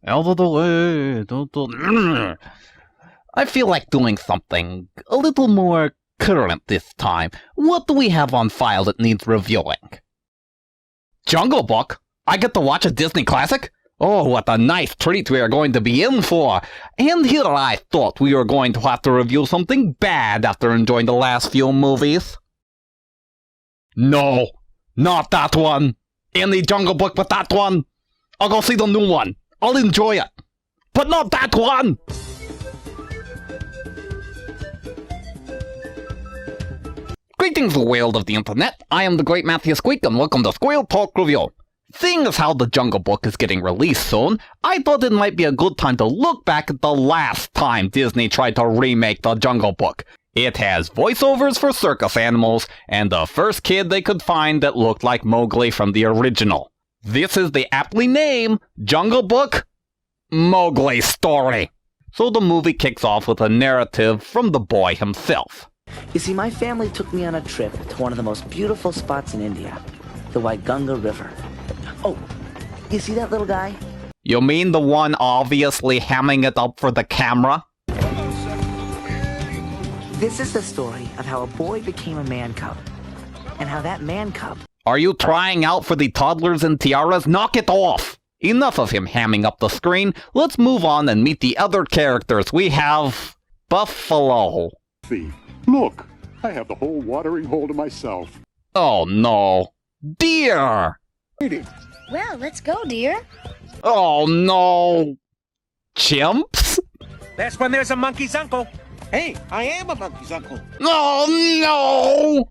Out of the way. I feel like doing something a little more current this time. What do we have on file that needs reviewing? Jungle Book? I get to watch a Disney classic? Oh, what a nice treat we are going to be in for. And here I thought we were going to have to review something bad after enjoying the last few movies. No, not that one. Any Jungle Book but that one. I'll go see the new one. I'll enjoy it. But not that one! Greetings, the world of the internet. I am the great Matthew Squeak, and welcome to Squirrel Talk Review. Seeing as how the Jungle Book is getting released soon, I thought it might be a good time to look back at the last time Disney tried to remake the Jungle Book. It has voiceovers for circus animals, and the first kid they could find that looked like Mowgli from the original. This is the aptly named Jungle Book Mowgli Story. So the movie kicks off with a narrative from the boy himself. You see, my family took me on a trip to one of the most beautiful spots in India, the Waiganga River. Oh, you see that little guy? You mean the one obviously hamming it up for the camera? This is the story of how a boy became a man cub, and how that man cub... Are you trying out for the toddlers and tiaras? Knock it off! Enough of him hamming up the screen. Let's move on and meet the other characters. We have... Buffalo. Look, I have the whole watering hole to myself. Oh no. Deer! Well, let's go, dear. Oh no. Chimps? That's when there's a monkey's uncle. Hey, I am a monkey's uncle. Oh no!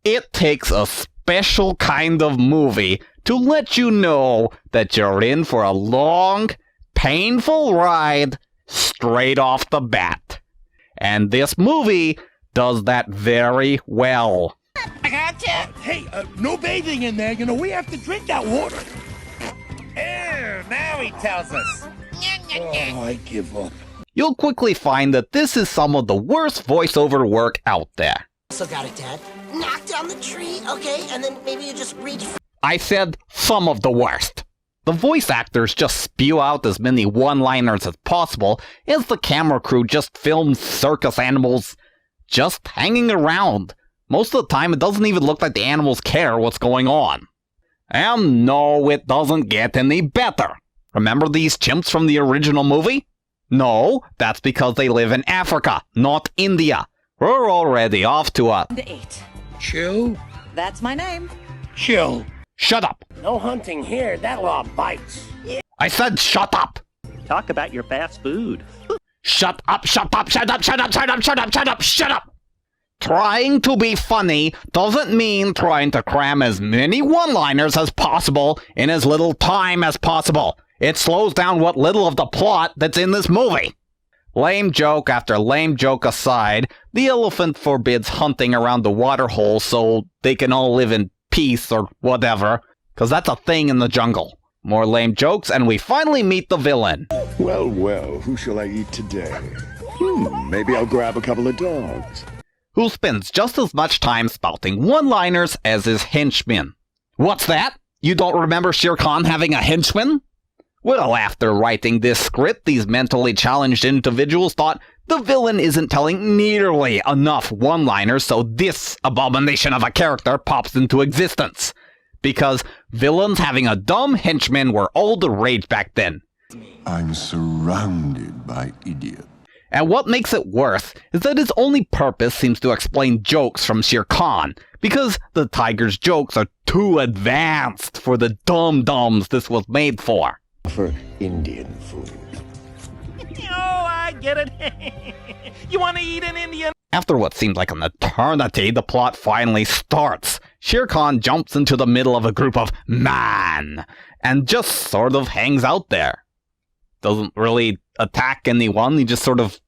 It takes a special kind of movie to let you know that you're in for a long, painful ride straight off the bat. And this movie does that very well. I gotcha. Hey, no bathing in there. You know, we have to drink that water. Now he tells us. Oh, I give up. You'll quickly find that this is some of the worst voiceover work out there. Also got it, Dad. Knock down the tree, okay? And then maybe you just reach... I said some of the worst. The voice actors just spew out as many one-liners as possible as the camera crew just films circus animals just hanging around. Most of the time, it doesn't even look like the animals care what's going on. And no, it doesn't get any better. Remember these chimps from the original movie? No, that's because they live in Africa, not India. We're already off to a... The 8. Chill. That's my name. Chill. Shut up! No hunting here. That law bites. I said shut up! Talk about your fast food. Shut up, shut up, shut up, shut up, shut up, shut up, shut up, shut up! Trying to be funny doesn't mean trying to cram as many one-liners as possible in as little time as possible. It slows down what little of the plot that's in this movie. Lame joke after lame joke aside, the elephant forbids hunting around the waterhole so they can all live in peace or whatever, because that's a thing in the jungle. More lame jokes, and we finally meet the villain. Well, well, who shall I eat today? Maybe I'll grab a couple of dogs. Who spends just as much time spouting one-liners as his henchman. What's that? You don't remember Shere Khan having a henchman? Well, after writing this script, these mentally challenged individuals thought the villain isn't telling nearly enough one-liners, so this abomination of a character pops into existence. Because villains having a dumb henchman were all the rage back then. I'm surrounded by idiots. And what makes it worse is that his only purpose seems to explain jokes from Shere Khan, because the tiger's jokes are too advanced for the dum-dums this was made for. For Indian food. Oh, I get it. You want to eat an Indian? After what seemed like an eternity, the plot finally starts. Shere Khan jumps into the middle of a group of man, and just sort of hangs out there. Doesn't really attack anyone, he just sort of...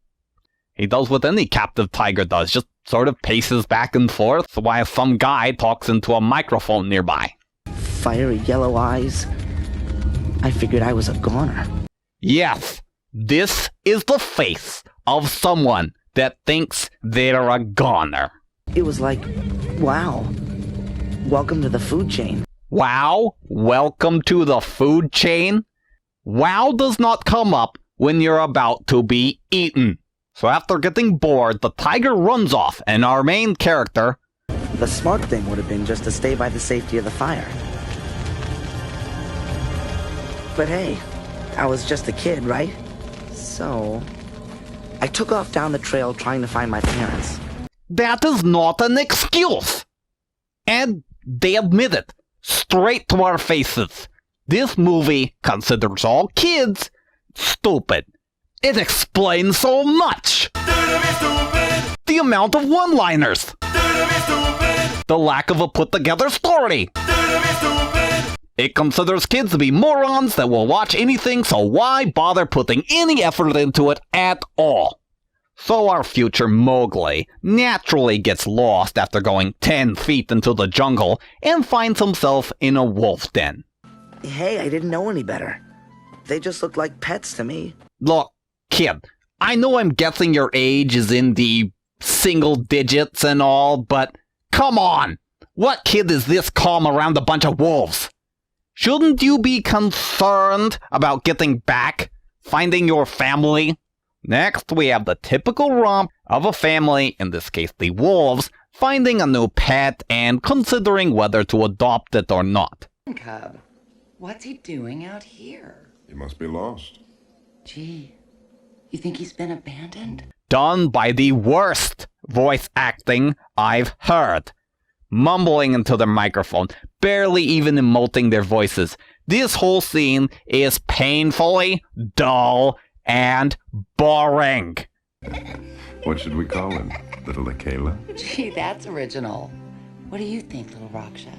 He does what any captive tiger does, just sort of paces back and forth while some guy talks into a microphone nearby. Fiery yellow eyes. I figured I was a goner. Yes, this is the face of someone that thinks they're a goner. It was like, wow, welcome to the food chain. Wow, welcome to the food chain? wow does not come up when you're about to be eaten. So after getting bored, the tiger runs off, and our main character... The smart thing would have been just to stay by the safety of the fire. But hey, I was just a kid, right? So... I took off down the trail trying to find my parents. That is not an excuse! And they admit it, straight to our faces. This movie considers all kids stupid. It explains so much! The amount of one-liners! The lack of a put-together story! It considers kids to be morons that will watch anything, so why bother putting any effort into it at all? So our future Mowgli naturally gets lost after going 10 feet into the jungle and finds himself in a wolf den. Hey, I didn't know any better. They just looked like pets to me. Look, kid, I know I'm guessing your age is in the single digits and all, but come on! What kid is this calm around a bunch of wolves? Shouldn't you be concerned about getting back, finding your family? Next, we have the typical romp of a family, in this case the wolves, finding a new pet and considering whether to adopt it or not. Cub, what's he doing out here? He must be lost. Gee, you think he's been abandoned? Done by the worst voice acting I've heard. Mumbling into the microphone, barely even emoting their voices. This whole scene is painfully dull and boring. What should we call him? Little Akela? Gee, that's original. What do you think, little Raksha?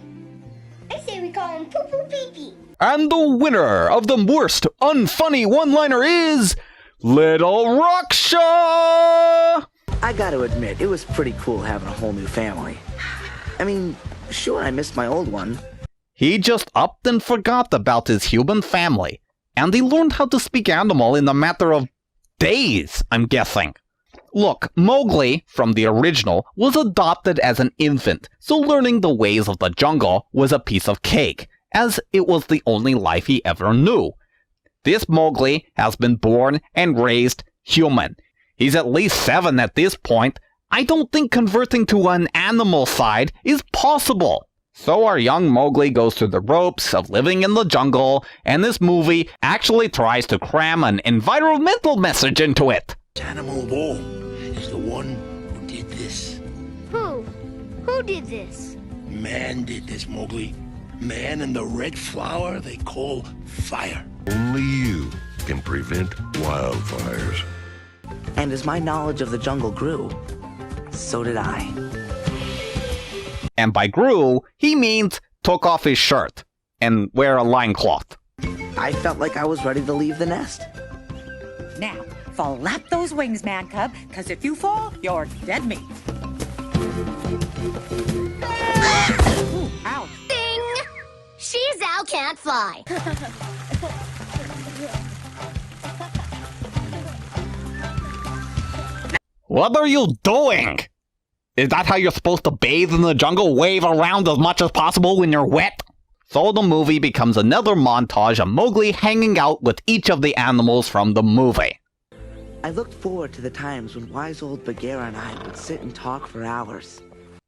I say we call him Poo Poo Pee Pee. And the winner of the worst unfunny one-liner is... Little Raksha! I gotta admit, it was pretty cool having a whole new family. I mean, sure, I missed my old one. He just upped and forgot about his human family, and he learned how to speak animal in a matter of days, I'm guessing. Look, Mowgli, from the original, was adopted as an infant, so learning the ways of the jungle was a piece of cake, as it was the only life he ever knew. This Mowgli has been born and raised human. He's at least 7 at this point. I don't think converting to an animal side is possible. So our young Mowgli goes through the ropes of living in the jungle, and this movie actually tries to cram an environmental message into it. Animal Wall is the one who did this. Who? Who did this? Man did this, Mowgli. Man and the red flower they call fire. Only you can prevent wildfires. And as my knowledge of the jungle grew, so did I. And by grew, he means took off his shirt and wear a loincloth. I felt like I was ready to leave the nest. Now, flap those wings, man cub, because if you fall, you're dead meat. Ooh, ouch. Ding! She's out, can't fly. What are you doing? Is that how you're supposed to bathe in the jungle? Wave around as much as possible when you're wet? So the movie becomes another montage of Mowgli hanging out with each of the animals from the movie. I looked forward to the times when wise old Bagheera and I would sit and talk for hours.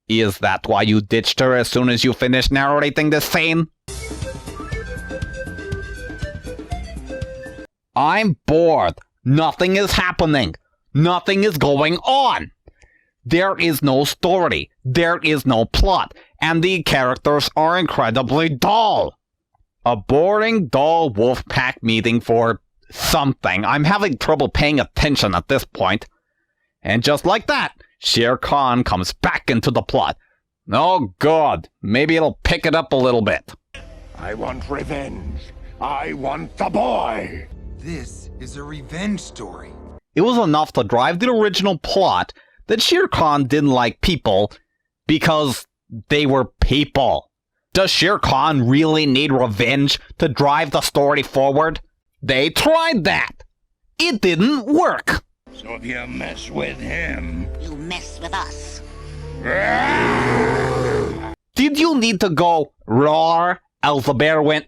Is that why you ditched her as soon as you finished narrating this scene? I'm bored. Nothing is happening. Nothing is going on. There is no story. There is no plot. And the characters are incredibly dull. A boring, dull wolf pack meeting for something. I'm having trouble paying attention at this point. And just like that, Shere Khan comes back into the plot. Oh god, maybe it'll pick it up a little bit. I want revenge. I want the boy. This is a revenge story. It was enough to drive the original plot that Shere Khan didn't like people because they were people. Does Shere Khan really need revenge to drive the story forward? They tried that. It didn't work. So if you mess with him, You mess with us. Did you need to go roar as the bear went?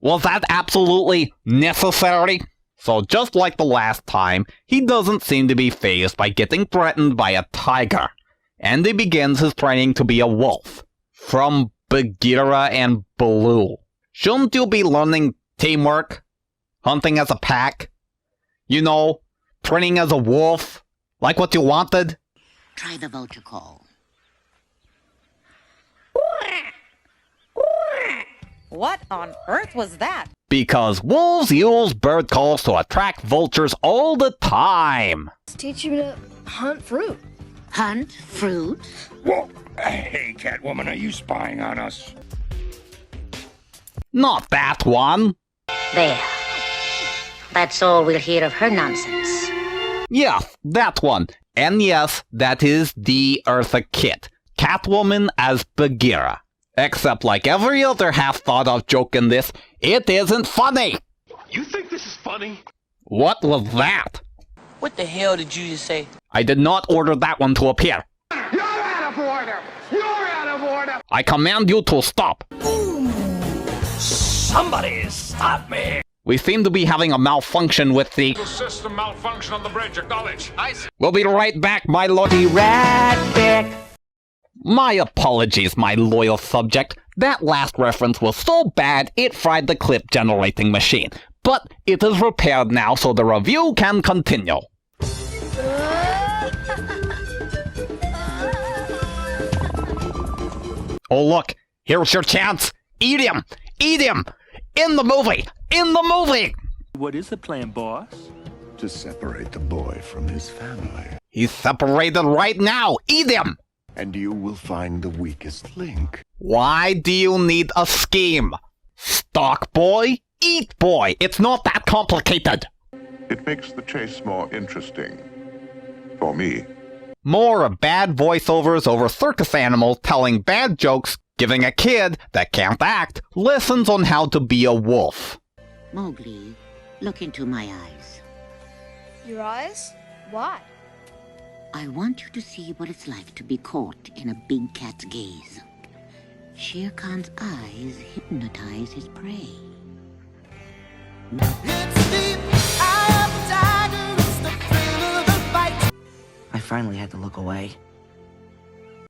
Was that absolutely necessary? So just like the last time, he doesn't seem to be fazed by getting threatened by a tiger. And he begins his training to be a wolf. From Bagheera and Baloo. Shouldn't you be learning teamwork? Hunting as a pack? You know, training as a wolf? Like what you wanted? Try the vulture call. What on earth was that? Because wolves use bird calls to attract vultures all the time. Teach you to hunt fruit. Hunt fruit? Whoa! Hey, Catwoman, are you spying on us? Not that one. There. That's all we'll hear of her nonsense. Yeah, that one. And yes, that is the Eartha Kitt. Catwoman as Bagheera. Except like every other half-thought-of joke in this, it isn't funny! You think this is funny? What was that? What the hell did you just say? I did not order that one to appear. You're out of order! You're out of order! I command you to stop. Somebody stop me! We seem to be having a malfunction with the System malfunction on the bridge, acknowledge. We'll be right back, my lord. Be right back. My apologies, my loyal subject. That last reference was so bad it fried the clip generating machine. But it is repaired now so the review can continue. Oh look, here's your chance. Eat him! Eat him! In the movie! In the movie! What is the plan, boss? To separate the boy from his family. He's separated right now! Eat him! And you will find the weakest link. Why do you need a scheme? Stalk boy? Eat boy! It's not that complicated! It makes the chase more interesting. For me. More bad voiceovers over circus animals telling bad jokes, giving a kid that can't act lessons on how to be a wolf. Mowgli, look into my eyes. Your eyes? Why? I want you to see what it's like to be caught in a big cat's gaze. Shere Khan's eyes hypnotize his prey. I finally had to look away.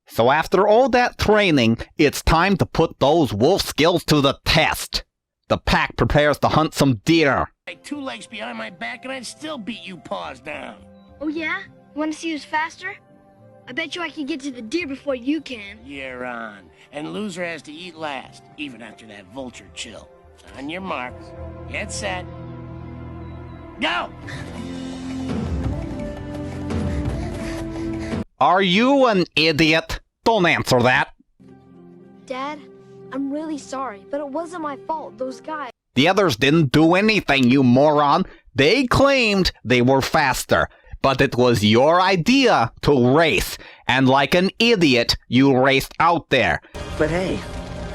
So after all that training, it's time to put those wolf skills to the test. The pack prepares to hunt some deer. Like 2 legs behind my back and I'd still beat you paws down. Oh yeah? You want to see who's faster? I bet you I can get to the deer before you can. You're on. And loser has to eat last, even after that vulture chill. On your marks. Get set. Go! Are you an idiot? Don't answer that. Dad, I'm really sorry, but it wasn't my fault. Those guys... The others didn't do anything, you moron. They claimed they were faster. But it was your idea to race. And like an idiot, you raced out there. But hey,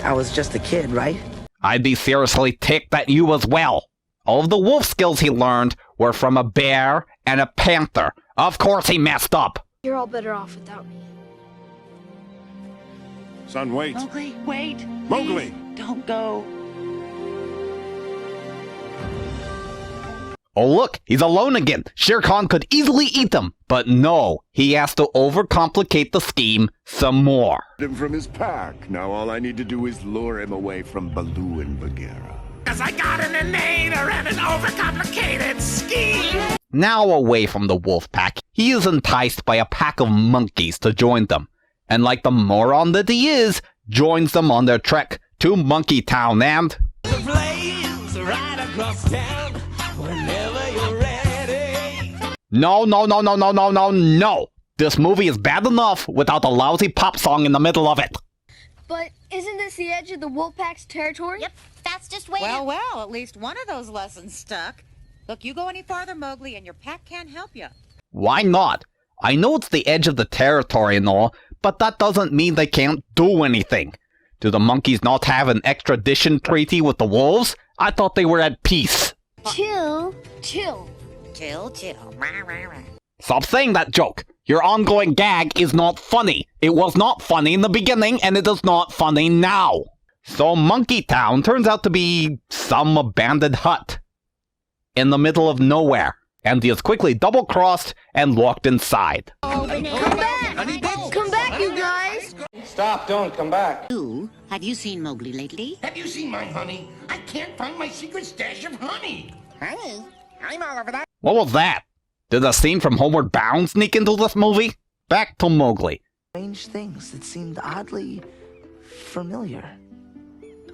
I was just a kid, right? I'd be seriously ticked at you as well. All of the wolf skills he learned were from a bear and a panther. Of course he messed up. You're all better off without me. Son, wait. Mowgli, wait. Mowgli! Please, don't go. Oh look, he's alone again. Shere Khan could easily eat him. But no, he has to overcomplicate the scheme some more. Him from his pack. Now all I need to do is lure him away from Baloo and Bagheera. 'Cause I got an innator and an overcomplicated scheme! Now away from the wolf pack, he is enticed by a pack of monkeys to join them. And like the moron that he is, joins them on their trek to Monkey Town and... The flames right across town whenever you're ready. No. This movie is bad enough without a lousy pop song in the middle of it. But isn't this the edge of the Wolfpack's territory? Yep, that's just way... Well, at least one of those lessons stuck. Look, you go any farther, Mowgli, and your pack can't help you. Why not? I know it's the edge of the territory and all, but that doesn't mean they can't do anything. Do the monkeys not have an extradition treaty with the wolves? I thought they were at peace. Chill. Chill. Stop saying that joke. Your ongoing gag is not funny. It was not funny in the beginning, and it is not funny now. So Monkey Town turns out to be some abandoned hut in the middle of nowhere, and he is quickly double-crossed and locked inside. Come back! Come back, you guys! Stop, don't come back. Have you seen Mowgli lately? Have you seen my honey? I can't find my secret stash of honey. Honey, I'm all over that. What was that? Did a scene from Homeward Bound sneak into this movie? Back to Mowgli. Strange things that seemed oddly familiar.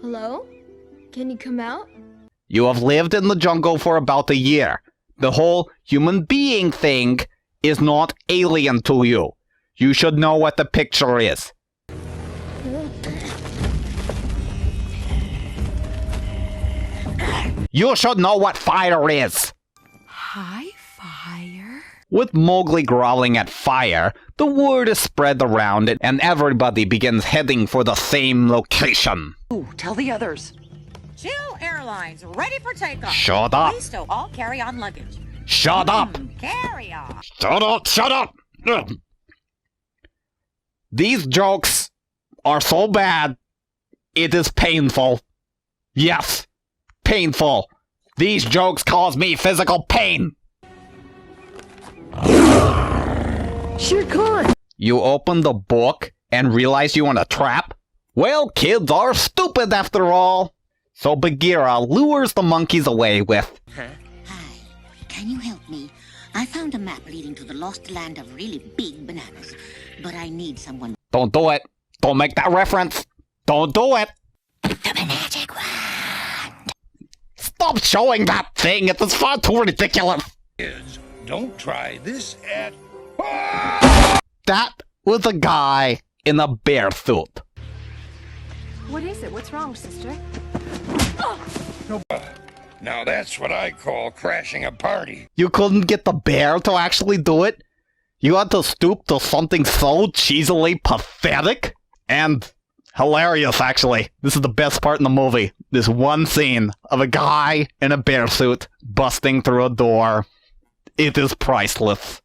Hello? Can you come out? You have lived in the jungle for about a year. The whole human being thing is not alien to you. You should know what the picture is. You should know what fire is. Hi, fire. With Mowgli growling at fire, the word is spread around and everybody begins heading for the same location. Ooh, tell the others. Chill Airlines, ready for takeoff. Shut up. Please stow all carry-on luggage. Shut up. Carry on. Shut up, shut up. Ugh. These jokes are so bad, it is painful. Yes, painful. These jokes cause me physical pain. Shere Khan! You open the book and realize you're in a trap? Well, kids are stupid after all. So Bagheera lures the monkeys away with... Hi, can you help me? I found a map leading to the lost land of really big bananas, but I need someone... Don't do it. Don't make that reference. Don't do it. The magic wand! Stop showing that thing. It is far too ridiculous. Kids, don't try this at... That was a guy in a bear suit. What is it? What's wrong, sister? Now that's what I call crashing a party. You couldn't get the bear to actually do it? You had to stoop to something so cheesily pathetic? And hilarious, actually. This is the best part in the movie. This one scene of a guy in a bear suit busting through a door. It is priceless.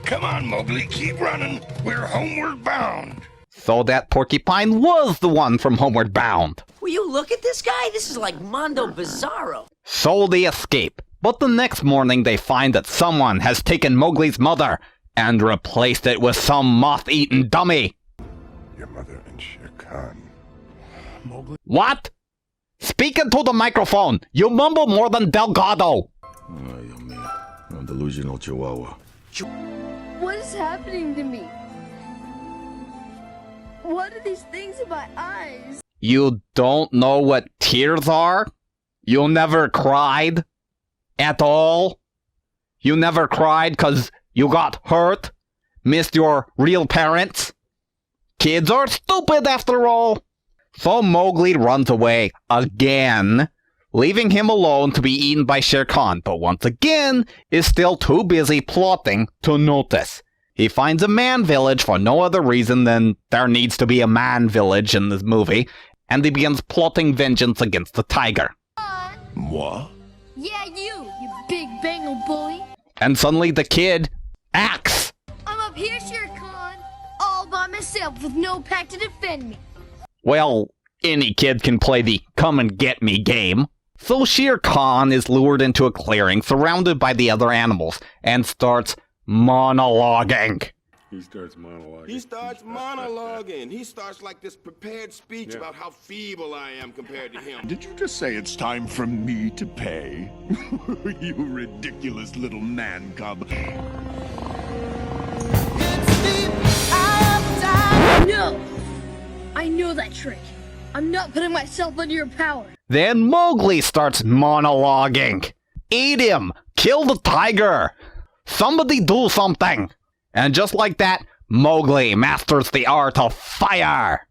Come on, Mowgli, keep running. We're homeward bound. So that porcupine was the one from Homeward Bound. Will you look at this guy? This is like Mondo Bizarro. So they escape. But the next morning they find that someone has taken Mowgli's mother and replaced it with some moth-eaten dummy. Your mother and Shere Khan. Mowgli? What? Speak into the microphone. You mumble more than Delgado. Ay, Dios mío. Un delusional chihuahua. What is happening to me? What are these things in my eyes? You don't know what tears are? You never cried? At all? You never cried 'cause you got hurt? Missed your real parents? Kids are stupid after all. So Mowgli runs away again, leaving him alone to be eaten by Shere Khan, but once again is still too busy plotting to notice. He finds a man village for no other reason than there needs to be a man village in this movie, and he begins plotting vengeance against the tiger. Moi? Yeah, you big Bengal bully. And suddenly the kid acts. I'm up here, Shere Khan, all by myself with no pack to defend me. Well, any kid can play the come and get me game. So Shere Khan is lured into a clearing surrounded by the other animals and starts monologuing. He starts monologuing. He starts like this prepared speech about how feeble I am compared to him. Did you just say it's time for me to pay? You ridiculous little man cub. No! I know that trick. I'm not putting myself under your power. Then Mowgli starts monologuing. Eat him! Kill the tiger! Somebody do something! And just like that, Mowgli masters the art of fire!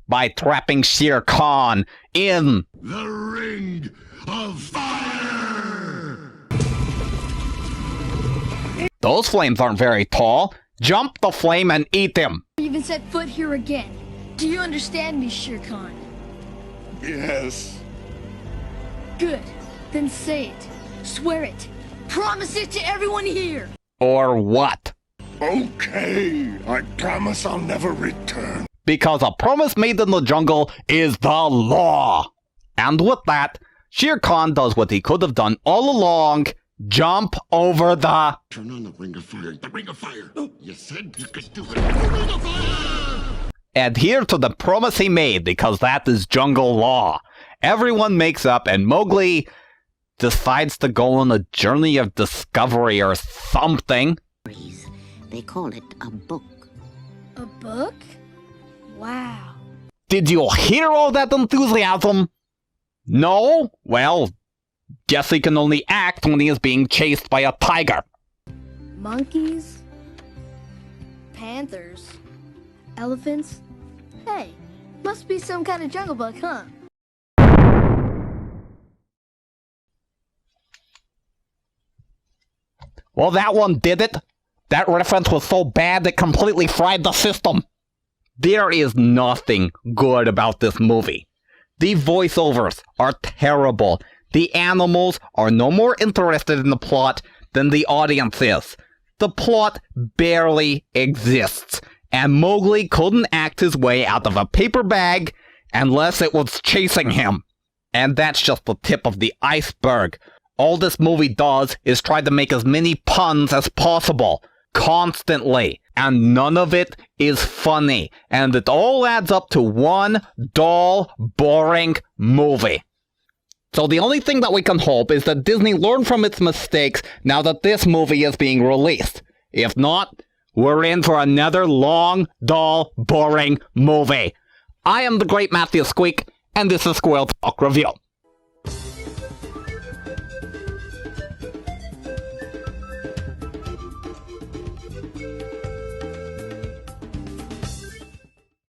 By trapping Shere Khan in the Ring of Fire! Those flames aren't very tall. Jump the flame and eat him! Even set foot here again. Do you understand me, Shere Khan? Yes. Good. Then say it. Swear it. Promise it to everyone here. Or what? Okay, I promise I'll never return. Because a promise made in the jungle is the law. And with that, Shere Khan does what he could have done all along, jump over the... Turn on the ring of fire. The ring of fire. You said you could do it. The ring of fire! Adhere to the promise he made, because that is jungle law. Everyone makes up, and Mowgli decides to go on a journey of discovery or something. They call it a book. A book? Wow. Did you hear all that enthusiasm? No? Well, guess he can only act when he is being chased by a tiger. Monkeys? Panthers? Elephants? Hey, must be some kind of jungle book, huh? Well, that one did it. That reference was so bad it completely fried the system. There is nothing good about this movie. The voiceovers are terrible. The animals are no more interested in the plot than the audience is. The plot barely exists, and Mowgli couldn't act his way out of a paper bag unless it was chasing him. And that's just the tip of the iceberg. All this movie does is try to make as many puns as possible, constantly, and none of it is funny, and it all adds up to one dull, boring movie. So the only thing that we can hope is that Disney learned from its mistakes now that this movie is being released. If not, we're in for another long, dull, boring movie. I am the Great Matthew Squeak, and this is Squirrel Talk Review.